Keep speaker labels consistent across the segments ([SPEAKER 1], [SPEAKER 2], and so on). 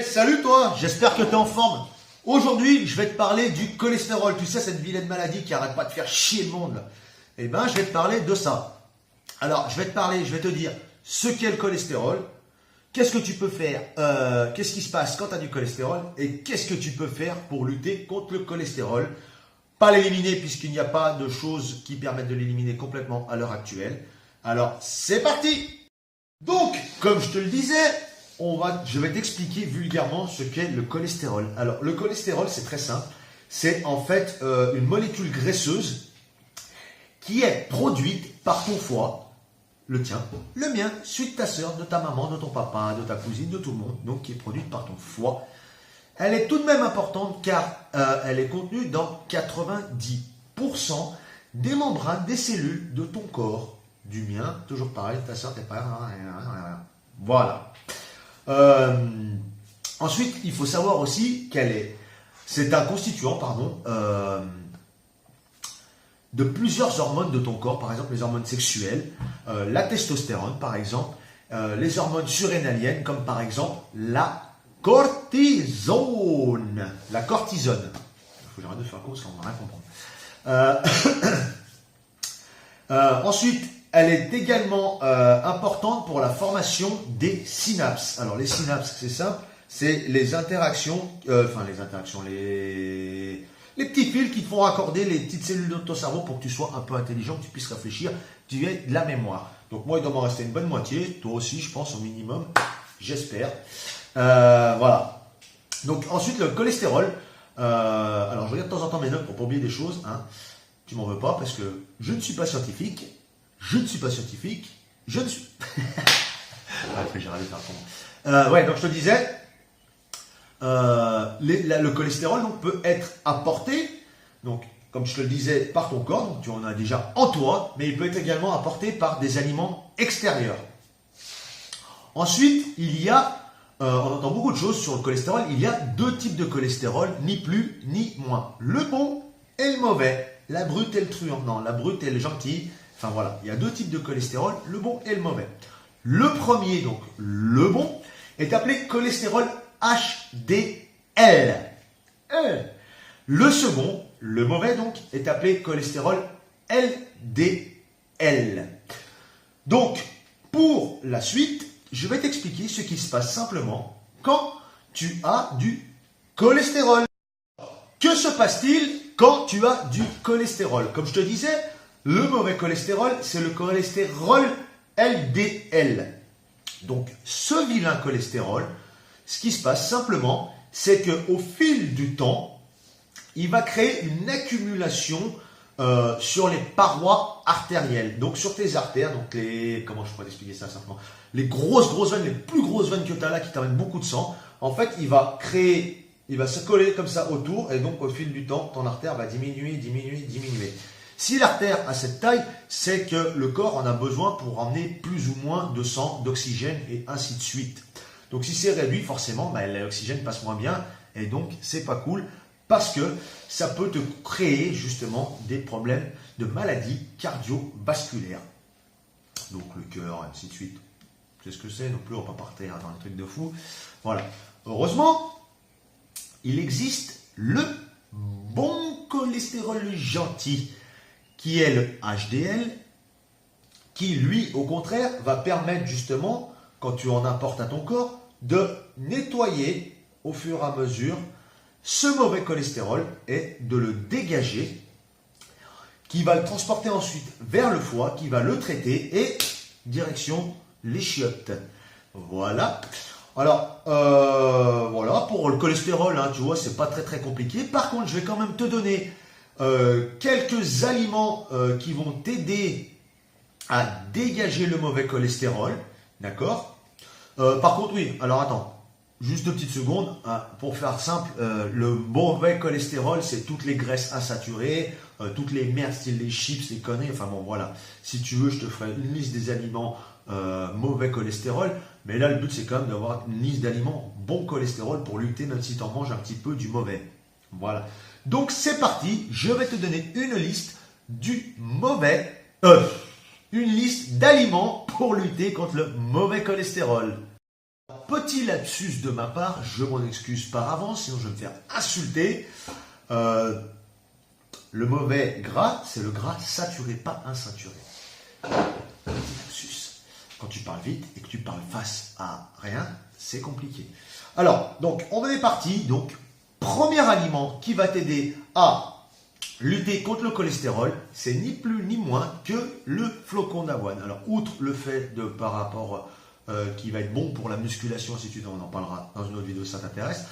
[SPEAKER 1] Salut toi, j'espère que tu es en forme. Aujourd'hui, je vais te parler du cholestérol. Tu sais, cette vilaine maladie qui arrête pas de faire chier le monde. Eh ben, je vais te parler de ça. Alors, je vais te dire ce qu'est le cholestérol, qu'est-ce que tu peux faire, qu'est-ce qui se passe quand tu as du cholestérol et qu'est-ce que tu peux faire pour lutter contre le cholestérol. Pas l'éliminer puisqu'il n'y a pas de choses qui permettent de l'éliminer complètement à l'heure actuelle. Alors, c'est parti! Donc, comme je te le disais, je vais t'expliquer vulgairement ce qu'est le cholestérol. Alors, le cholestérol, c'est très simple. C'est en fait une molécule graisseuse qui est produite par ton foie, le tien, le mien, celui de ta soeur, de ta maman, de ton papa, de ta cousine, de tout le monde, donc qui est produite par ton foie. Elle est tout de même importante car elle est contenue dans 90% des membranes des cellules de ton corps, du mien, toujours pareil, ta soeur, tes parents, voilà. Ensuite, il faut savoir aussi c'est un constituant, de plusieurs hormones de ton corps, par exemple les hormones sexuelles, la testostérone par exemple, les hormones surrénaliennes comme par exemple la cortisone. La cortisone. Il faut que j'arrête de faire cause parce qu'on va rien comprendre. Ensuite, elle est également importante pour la formation des synapses. Alors les synapses, c'est simple, c'est les interactions, les petits fils qui te font raccorder les petites cellules de ton cerveau pour que tu sois un peu intelligent, que tu puisses réfléchir, que tu aies de la mémoire. Donc moi, il doit m'en rester une bonne moitié, toi aussi, je pense au minimum, j'espère. Voilà. Donc ensuite, le cholestérol. Alors je regarde de temps en temps mes notes pour pas oublier des choses. Hein. Tu m'en veux pas parce que je ne suis pas scientifique. Je ne suis pas scientifique. Je ne suis... J'ai raté faire comment. Donc je te disais, le cholestérol donc, peut être apporté, donc, comme je te le disais, par ton corps, donc tu en as déjà en toi, mais il peut être également apporté par des aliments extérieurs. Ensuite, on entend beaucoup de choses sur le cholestérol, il y a deux types de cholestérol, ni plus ni moins. Le bon et le mauvais, la brute et le truand, non, la brute et le gentil. Enfin voilà, il y a deux types de cholestérol, le bon et le mauvais. Le premier, donc le bon, est appelé cholestérol HDL. Le second, le mauvais donc, est appelé cholestérol LDL. Donc, pour la suite, je vais t'expliquer ce qui se passe simplement quand tu as du cholestérol. Que se passe-t-il quand tu as du cholestérol? Comme je te disais, le mauvais cholestérol, c'est le cholestérol LDL. Donc, ce vilain cholestérol, ce qui se passe simplement, c'est qu'au fil du temps, il va créer une accumulation sur les parois artérielles. Donc, sur tes artères, donc comment je pourrais t'expliquer ça simplement? Les grosses veines, les plus grosses veines que tu as là qui t'amènent beaucoup de sang, en fait, il va se coller comme ça autour et donc, au fil du temps, ton artère va diminuer. Si l'artère a cette taille, c'est que le corps en a besoin pour emmener plus ou moins de sang, d'oxygène et ainsi de suite. Donc si c'est réduit, forcément, l'oxygène passe moins bien et donc c'est pas cool parce que ça peut te créer justement des problèmes de maladies cardiovasculaires. Donc le cœur, ainsi de suite. C'est ce que c'est, non plus on va pas partir dans un truc de fou. Voilà. Heureusement, il existe le bon cholestérol gentil, qui est le HDL, qui lui, au contraire, va permettre justement, quand tu en apportes à ton corps, de nettoyer au fur et à mesure ce mauvais cholestérol et de le dégager, qui va le transporter ensuite vers le foie, qui va le traiter et direction les chiottes. Voilà. Alors, voilà, pour le cholestérol, hein, tu vois, c'est pas très compliqué. Par contre, je vais quand même te donner quelques aliments qui vont t'aider à dégager le mauvais cholestérol, d'accord? Par contre, oui, alors attends, juste 2 petites secondes, hein, pour faire simple, le mauvais cholestérol, c'est toutes les graisses insaturées, toutes les merdes, style les chips, les conneries, enfin bon, voilà. Si tu veux, je te ferai une liste des aliments mauvais cholestérol, mais là, le but, c'est quand même d'avoir une liste d'aliments bon cholestérol pour lutter, même si tu en manges un petit peu du mauvais. Voilà. Donc, c'est parti, je vais te donner une liste du mauvais, une liste d'aliments pour lutter contre le mauvais cholestérol. Petit lapsus de ma part, je m'en excuse par avance, sinon je vais me faire insulter. Le mauvais gras, c'est le gras saturé, pas insaturé. Petit lapsus. Quand tu parles vite et que tu parles face à rien, c'est compliqué. Alors, donc, on est parti. Donc, premier aliment qui va t'aider à lutter contre le cholestérol, c'est ni plus ni moins que le flocon d'avoine. Alors, outre le fait de par rapport qui va être bon pour la musculation, si tu on en parlera dans une autre vidéo si ça t'intéresse.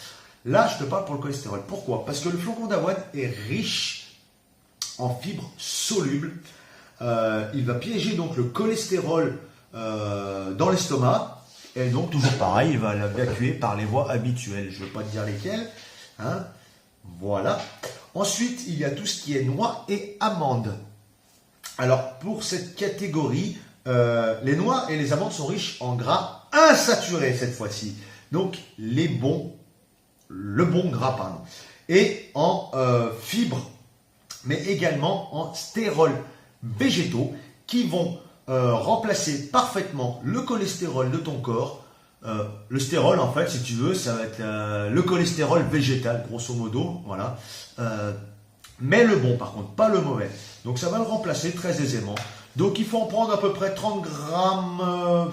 [SPEAKER 1] Là, je te parle pour le cholestérol. Pourquoi? Parce que le flocon d'avoine est riche en fibres solubles. Il va piéger donc le cholestérol dans l'estomac. Et donc, toujours pareil, il va l'évacuer par les voies habituelles. Je ne vais pas te dire lesquelles. Hein. Voilà. Ensuite, il y a tout ce qui est noix et amandes. Alors, pour cette catégorie, les noix et les amandes sont riches en gras insaturés cette fois-ci. Donc, le bon gras, pardon. Et en fibres, mais également en stérols végétaux qui vont remplacer parfaitement le cholestérol de ton corps. Le stérol, en fait, si tu veux, ça va être le cholestérol végétal, grosso modo, voilà. Mais le bon, par contre, pas le mauvais. Donc, ça va le remplacer très aisément. Donc, il faut en prendre à peu près 30 grammes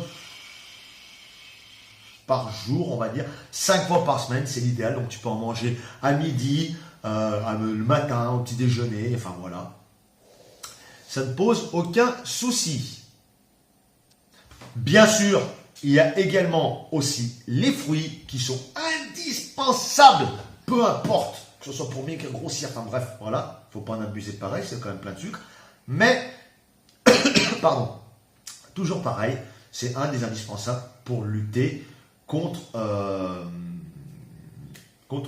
[SPEAKER 1] par jour, on va dire. 5 fois par semaine, c'est l'idéal. Donc, tu peux en manger à midi, le matin, au petit déjeuner, enfin voilà. Ça ne pose aucun souci. Bien sûr, il y a également aussi les fruits qui sont indispensables, peu importe, que ce soit pour maigrir, grossir, enfin bref, voilà. Il ne faut pas en abuser pareil, c'est quand même plein de sucre. Mais, pardon, toujours pareil, c'est un des indispensables pour lutter contre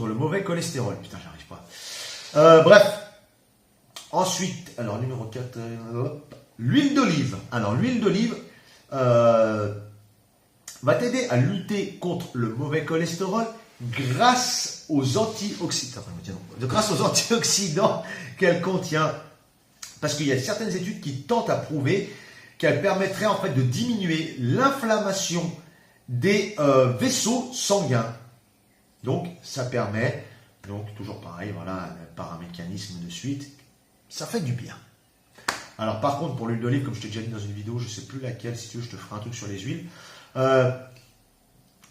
[SPEAKER 1] le mauvais cholestérol. Putain, j'arrive pas. Bref. Ensuite, alors numéro 4, l'huile d'olive. Alors l'huile d'olive va t'aider à lutter contre le mauvais cholestérol grâce aux antioxydants. Grâce aux antioxydants qu'elle contient. Parce qu'il y a certaines études qui tentent à prouver qu'elle permettrait en fait de diminuer l'inflammation des vaisseaux sanguins. Donc, ça permet, donc toujours pareil, voilà, par un mécanisme de suite, ça fait du bien. Alors, par contre, pour l'huile d'olive, comme je t'ai déjà dit dans une vidéo, je ne sais plus laquelle, si tu veux, je te ferai un truc sur les huiles.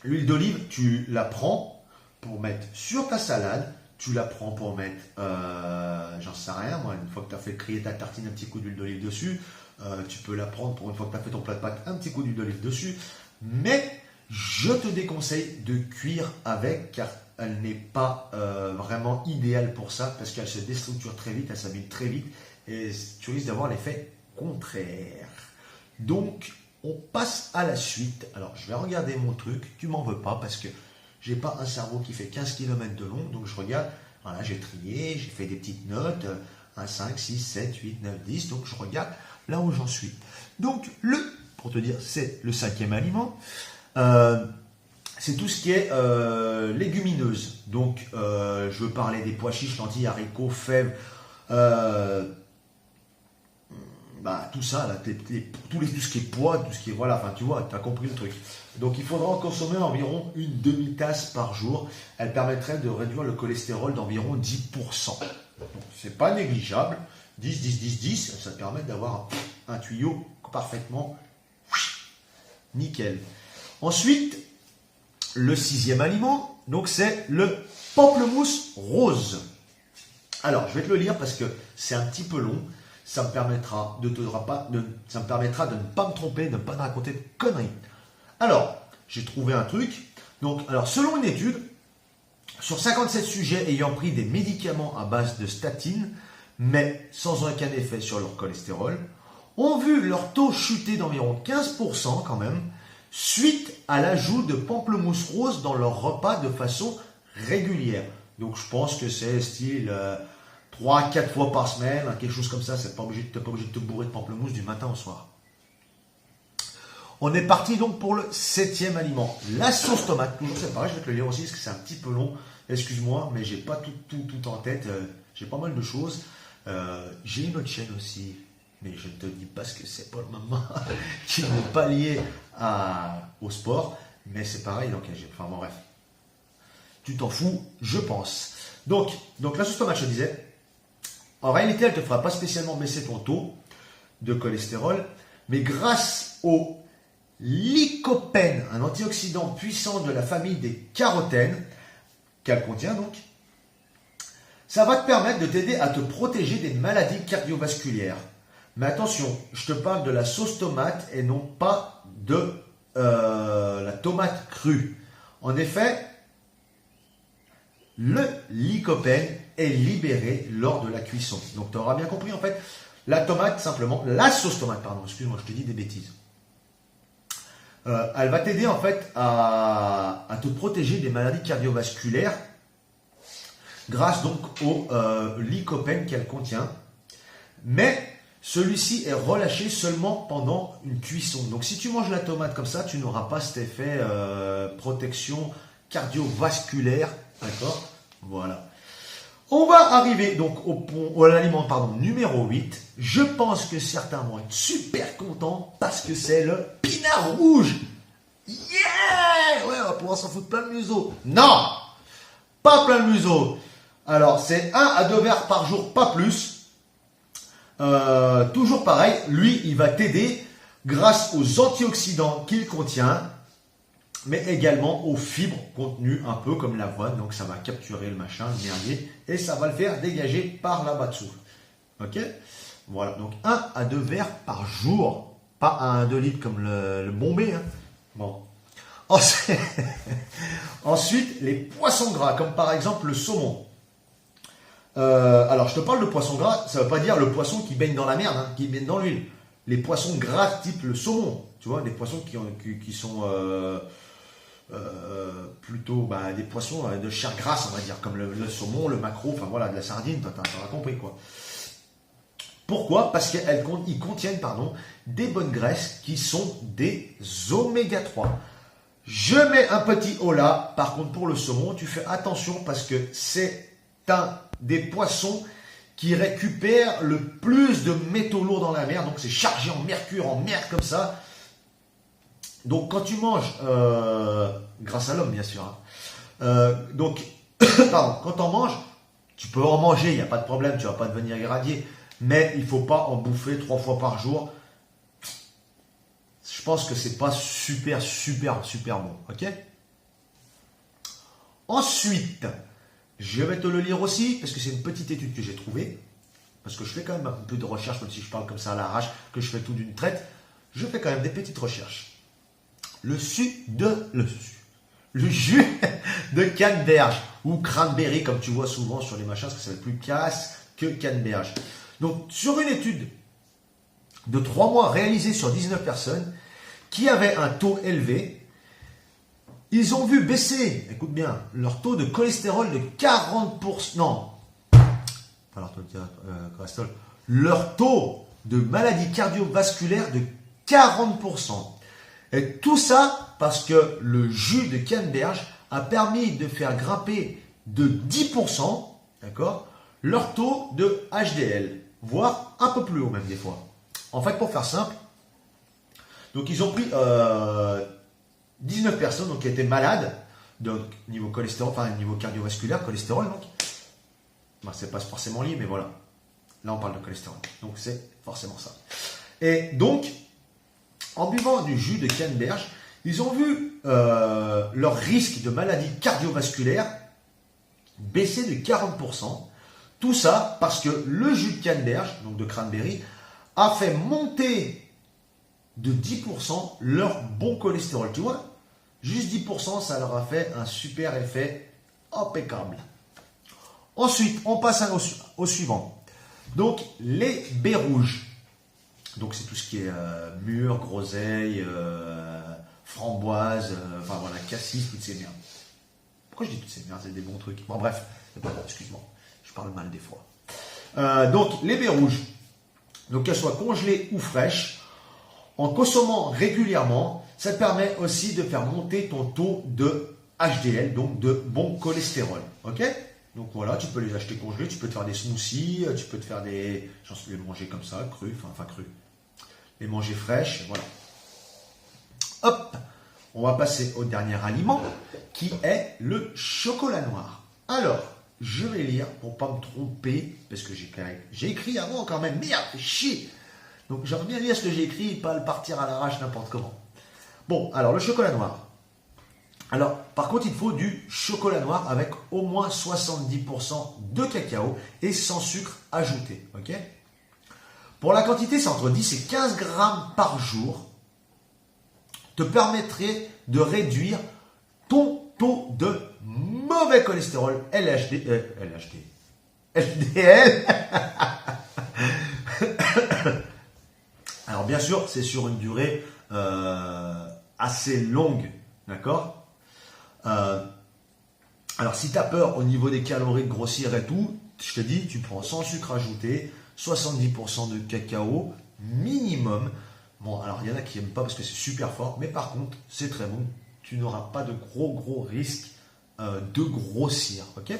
[SPEAKER 1] L'huile d'olive, tu la prends pour mettre sur ta salade, tu la prends pour mettre, j'en sais rien, moi, une fois que tu as fait griller ta tartine, un petit coup d'huile d'olive dessus, tu peux la prendre pour une fois que tu as fait ton plat de pâtes, un petit coup d'huile d'olive dessus, mais je te déconseille de cuire avec, car elle n'est pas vraiment idéale pour ça, parce qu'elle se déstructure très vite, elle s'abîme très vite, et tu risques d'avoir l'effet contraire. Donc, on passe à la suite. Alors, je vais regarder mon truc, tu m'en veux pas, parce que j'ai pas un cerveau qui fait 15 km de long, donc je regarde, voilà, j'ai trié, j'ai fait des petites notes, 1, 5, 6, 7, 8, 9, 10, donc je regarde là où j'en suis. Donc, pour te dire, c'est le 5e aliment, c'est tout ce qui est légumineuse. Donc, je veux parler des pois chiches, lentilles, haricots, fèves, tout ça, là, tout ce qui est pois, tout ce qui est, voilà, enfin tu vois, tu as compris le truc. Donc il faudra en consommer environ une demi-tasse par jour. Elle permettrait de réduire le cholestérol d'environ 10%. Donc c'est pas négligeable. 10, 10, 10, 10, ça permet d'avoir un tuyau parfaitement nickel. Ensuite, le 6e aliment, donc c'est le pamplemousse rose. Alors, je vais te le lire parce que c'est un petit peu long. Ça me permettra de ne pas me tromper, de ne pas raconter de conneries. Alors, j'ai trouvé un truc. Donc, alors, selon une étude, sur 57 sujets ayant pris des médicaments à base de statine, mais sans aucun effet sur leur cholestérol, ont vu leur taux chuter d'environ 15% quand même, suite à l'ajout de pamplemousse rose dans leur repas de façon régulière. Donc, je pense que c'est style 3-4 fois par semaine, quelque chose comme ça. Tu n'es pas obligé de te bourrer de pamplemousse du matin au soir. On est parti donc pour le 7e aliment, la sauce tomate. Toujours c'est pareil, je vais te le lire aussi parce que c'est un petit peu long. Excuse-moi, mais j'ai pas tout en tête. J'ai pas mal de choses. J'ai une autre chaîne aussi, mais je ne te dis pas ce que c'est pour le moment, qui n'est pas lié au sport. Mais c'est pareil dans KG. Enfin bon, bref. Tu t'en fous, je pense. Donc la sauce tomate, je te disais, en réalité, elle ne te fera pas spécialement baisser ton taux de cholestérol, mais grâce au lycopène, un antioxydant puissant de la famille des carotènes, qu'elle contient donc, ça va te permettre de t'aider à te protéger des maladies cardiovasculaires. Mais attention, je te parle de la sauce tomate et non pas de la tomate crue. En effet, le lycopène est libéré lors de la cuisson. Donc tu auras bien compris en fait, la tomate simplement, la sauce tomate, pardon, excuse-moi, je te dis des bêtises. Elle va t'aider en fait à te protéger des maladies cardiovasculaires grâce donc au lycopène qu'elle contient. Mais celui-ci est relâché seulement pendant une cuisson. Donc si tu manges la tomate comme ça, tu n'auras pas cet effet protection cardiovasculaire. D'accord? Voilà. On va arriver donc à l'aliment numéro 8. Je pense que certains vont être super contents parce que c'est le pinard rouge. Yeah! Ouais, on va pouvoir s'en foutre plein le museau. Non! Pas plein le museau. Alors, c'est 1 à 2 verres par jour, pas plus. Toujours pareil, lui, il va t'aider grâce aux antioxydants qu'il contient, mais également aux fibres contenues un peu comme l'avoine. Donc, ça va capturer le machin, le merdier, et ça va le faire dégager par là-bas dessous. Ok? Voilà, donc 1 à 2 verres par jour. Pas 1 à 2 litres comme le Bombay. Hein. Bon. Ensuite, les poissons gras, comme par exemple le saumon. Alors, je te parle de poisson gras, ça ne veut pas dire le poisson qui baigne dans la merde, hein, qui baigne dans l'huile. Les poissons gras type le saumon, tu vois, des poissons qui sont plutôt des poissons de chair grasse, on va dire, comme le saumon, le maquereau, enfin voilà, de la sardine, t'as compris quoi. Pourquoi? Parce qu'ils contiennent des bonnes graisses qui sont des oméga 3. Je mets un petit haut là, par contre pour le saumon, tu fais attention parce que c'est un des poissons qui récupèrent le plus de métaux lourds dans la mer, donc c'est chargé en mercure, en merde comme ça. Donc quand tu manges, grâce à l'homme bien sûr, hein, quand tu en manges, tu peux en manger, il n'y a pas de problème, tu ne vas pas devenir irradié, mais il ne faut pas en bouffer 3 fois par jour. Je pense que c'est pas super bon, ok? Ensuite, je vais te le lire aussi, parce que c'est une petite étude que j'ai trouvée, parce que je fais quand même un peu de recherche, même si je parle comme ça à l'arrache, que je fais tout d'une traite, je fais quand même des petites recherches. Le jus de canneberge, ou cranberry, comme tu vois souvent sur les machins, parce que ça va être plus casse que canneberge. Donc, sur une étude de 3 mois réalisée sur 19 personnes, qui avaient un taux élevé, ils ont vu baisser, écoute bien, leur taux de cholestérol de 40%. Non, pas leur taux de cholestérol, leur taux de maladie cardiovasculaire de 40%. Et tout ça parce que le jus de canneberge a permis de faire grimper de 10%, d'accord, leur taux de HDL, voire un peu plus haut même des fois. En fait, pour faire simple, donc ils ont pris 19 personnes donc, qui étaient malades, donc niveau cholestérol, enfin niveau cardiovasculaire, cholestérol donc. C'est pas forcément lié, mais voilà. Là on parle de cholestérol. Donc c'est forcément ça. Et donc, en buvant du jus de canneberge, ils ont vu leur risque de maladie cardiovasculaire baisser de 40%. Tout ça parce que le jus de canneberge, donc de cranberry, a fait monter de 10% leur bon cholestérol. Tu vois, juste 10%, ça leur a fait un super effet impeccable. Ensuite, on passe au suivant. Donc, les baies rouges. Donc, c'est tout ce qui est mûre, groseille, framboise, enfin voilà, cassis, toutes ces merdes. Pourquoi je dis toutes ces merdes? C'est des bons trucs. Bon, bref, c'est pas bon, excuse-moi. Je parle mal des fois. Donc, les baies rouges. Donc, qu'elles soient congelées ou fraîches, en consommant régulièrement, ça te permet aussi de faire monter ton taux de HDL, donc de bon cholestérol. Ok? Donc voilà, tu peux les acheter congelés, tu peux te faire des smoothies, tu peux te faire des... J'en sais les manger comme ça, crus, enfin crus. Les manger fraîches, voilà. Hop! on va passer au dernier aliment qui est le chocolat noir. Alors, je vais lire pour pas me tromper, parce que j'ai écrit avant quand même, merde, chier. Donc j'aimerais bien lire ce que j'ai écrit et pas le partir à l'arrache n'importe comment. Bon, alors le chocolat noir. Alors, par contre, il faut du chocolat noir avec au moins 70% de cacao et sans sucre ajouté. Ok ? Pour la quantité, c'est entre 10 et 15 grammes par jour. Te permettrait de réduire ton taux de mauvais cholestérol LDL. Alors bien sûr, c'est sur une durée assez longue, d'accord ? Alors si tu as peur au niveau des calories de grossir et tout, je te dis, tu prends sans sucre ajouté, 70% de cacao minimum. Bon, alors il y en a qui n'aiment pas parce que c'est super fort, mais par contre, c'est très bon. Tu n'auras pas de gros risques de grossir, ok ?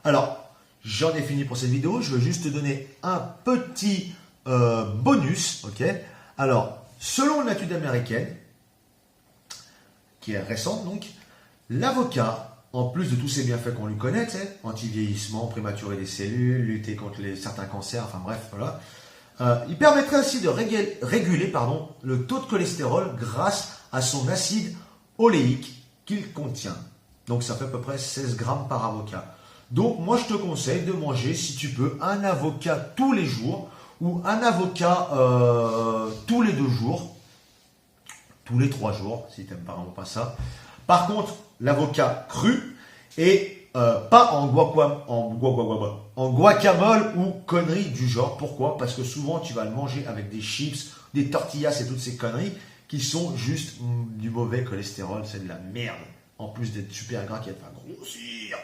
[SPEAKER 1] Alors, j'en ai fini pour cette vidéo. Je veux juste te donner un petit bonus, ok ? Alors, selon une étude américaine, qui est récente donc, l'avocat, en plus de tous ces bienfaits qu'on lui connaît, anti-vieillissement, prématurer des cellules, lutter contre certains cancers, enfin bref, voilà, il permettrait aussi de réguler le taux de cholestérol grâce à son acide oléique qu'il contient. Donc ça fait à peu près 16 grammes par avocat. Donc moi je te conseille de manger, si tu peux, un avocat tous les jours ou un avocat tous les 2 jours, tous les 3 jours, si tu n'aimes vraiment pas ça. Par contre, l'avocat cru et pas en guacamole ou conneries du genre. Pourquoi ? Parce que souvent, tu vas le manger avec des chips, des tortillas et toutes ces conneries qui sont juste du mauvais cholestérol. C'est de la merde. En plus d'être super gras qui va te faire grossir.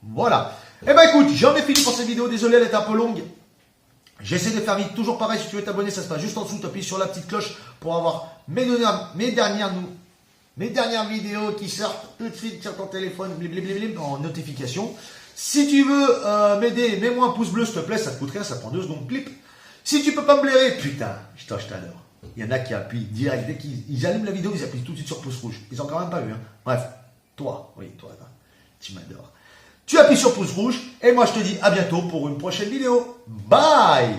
[SPEAKER 1] Voilà. Eh ben écoute, j'en ai fini pour cette vidéo. Désolé, elle est un peu longue. J'essaie de faire vite. Toujours pareil, si tu veux t'abonner, ça se passe juste en dessous. Tu appuies sur la petite cloche pour avoir mes dernières vidéos qui sortent tout de suite sur ton téléphone en notification. Si tu veux m'aider, mets-moi un pouce bleu s'il te plaît, ça te coûte rien, ça prend 2 secondes, clip. Si tu peux pas me blairer, putain, je t'adore. Il y en a qui appuient direct, dès qu'ils allument la vidéo, ils appuient tout de suite sur pouce rouge. Ils ont quand même pas vu, hein. Bref, toi, tu m'adores. Tu appuies sur pouce rouge, et moi je te dis à bientôt pour une prochaine vidéo. Bye!